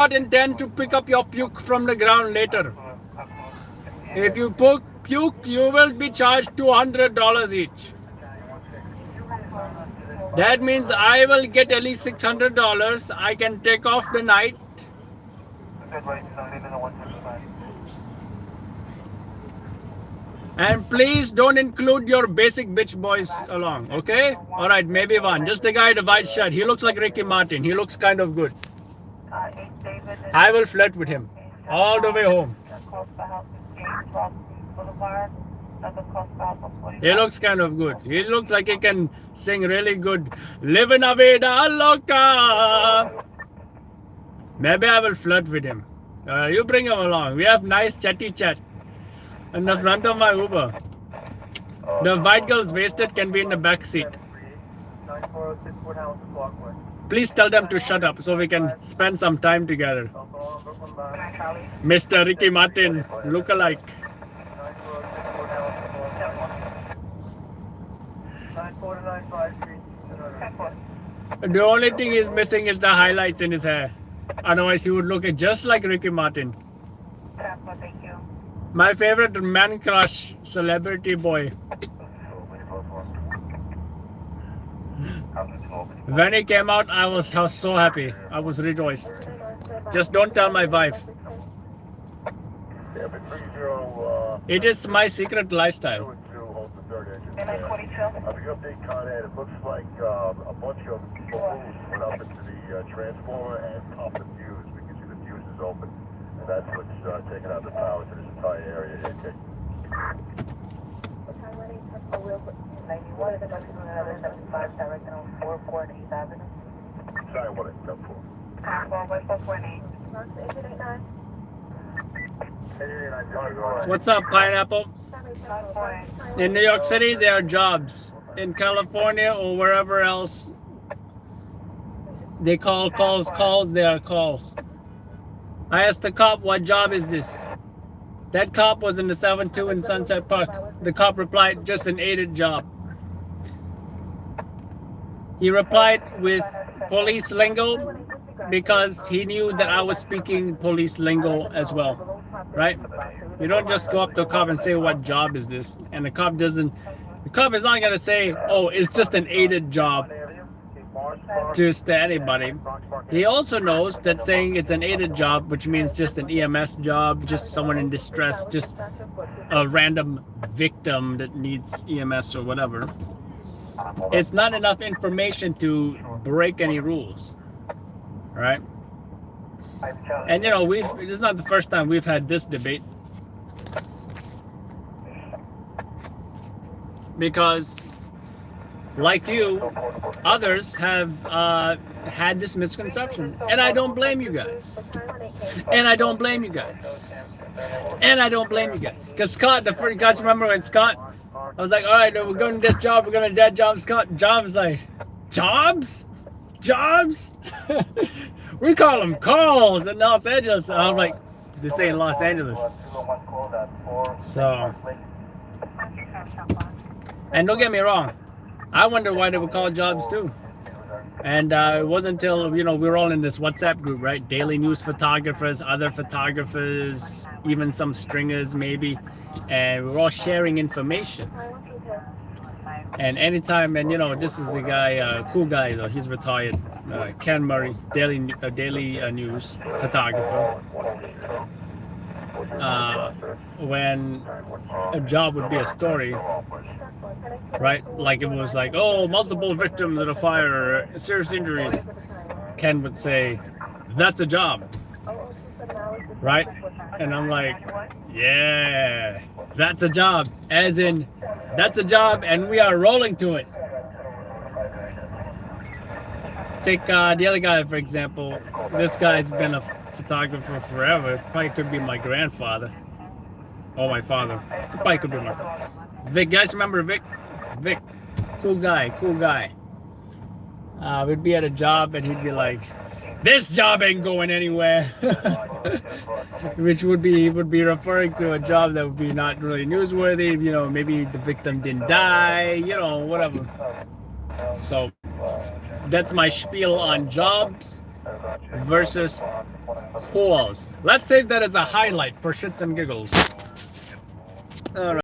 not intend to pick up your puke from the ground later. If you puke, you will be charged $200 each. That means I will get at least $600. I can take off the night. And please don't include your basic bitch boys along, okay? Alright, maybe one. Just the guy in the white shirt. He looks like Ricky Martin. He looks kind of good. I will flirt with him all the way home. He looks kind of good. He looks like he can sing really good. Living a vida loca. Maybe I will flirt with him. You bring him along. We have nice chatty chat in the front of my Uber. The white girl's wasted can be in the back seat. Please tell them to shut up so we can spend some time together. Mr. Ricky Martin, look-alike. The only thing he's missing is the highlights in his hair. Otherwise, he would look just like Ricky Martin. My favorite man crush, celebrity boy. When he came out, I was so happy. I was rejoiced. Just don't tell my wife. It is my secret lifestyle. It looks like a bunch of balloons went up into the transformer and popped the fuse. We can see the fuse is open, and that's what's taking out the power to this entire area. Okay. Sorry, what it's up for. What's up, Pineapple? In New York City, there are jobs. In California or wherever else, they call calls, they are calls. I asked the cop, what job is this? That cop was in the 7-2 in Sunset Park. The cop replied, just an aided job. He replied with police lingo because he knew that I was speaking police lingo as well, right? You don't just go up to a cop and say, what job is this? And the cop is not going to say, oh, it's just an aided job just to anybody. He also knows that saying it's an aided job, which means just an EMS job, just someone in distress, just a random victim that needs EMS or whatever. It's not enough information to break any rules, right? And you know, this is not the first time we've had this debate. Because, like you, others have had this misconception. And I don't blame you guys. And I don't blame you guys. And I don't blame you guys. Because Scott, the first guys remember when Scott, I was like, all right, we're going to this job, we're going to that job. Scott, job is like, jobs? Jobs? We call them calls in Los Angeles. And I'm like, this ain't Los Angeles. So, and don't get me wrong, I wonder why they would call jobs too. And it wasn't until, you know, we were all in this WhatsApp group, right? Daily news photographers, other photographers, even some stringers maybe. And we were all sharing information. And anytime, and you know, this is a guy, cool guy though, he's retired, Ken Murray, daily news photographer. When a job would be a story, right? Like it was like, oh, multiple victims at a fire, serious injuries. Ken would say, that's a job, right? And I'm like, yeah, that's a job. As in, that's a job and we are rolling to it. Take the other guy, for example. This guy's been a photographer forever. Probably could be my grandfather. Or my father. Probably could be my father. Vic, guys remember Vic? Vic, cool guy. We'd be at a job and he'd be like, this job ain't going anywhere. Which would be, he would be referring to a job that would be not really newsworthy. You know, maybe the victim didn't die, you know, whatever. So that's my spiel on jobs. versus coils. Let's say that as a highlight for shits and giggles. All right.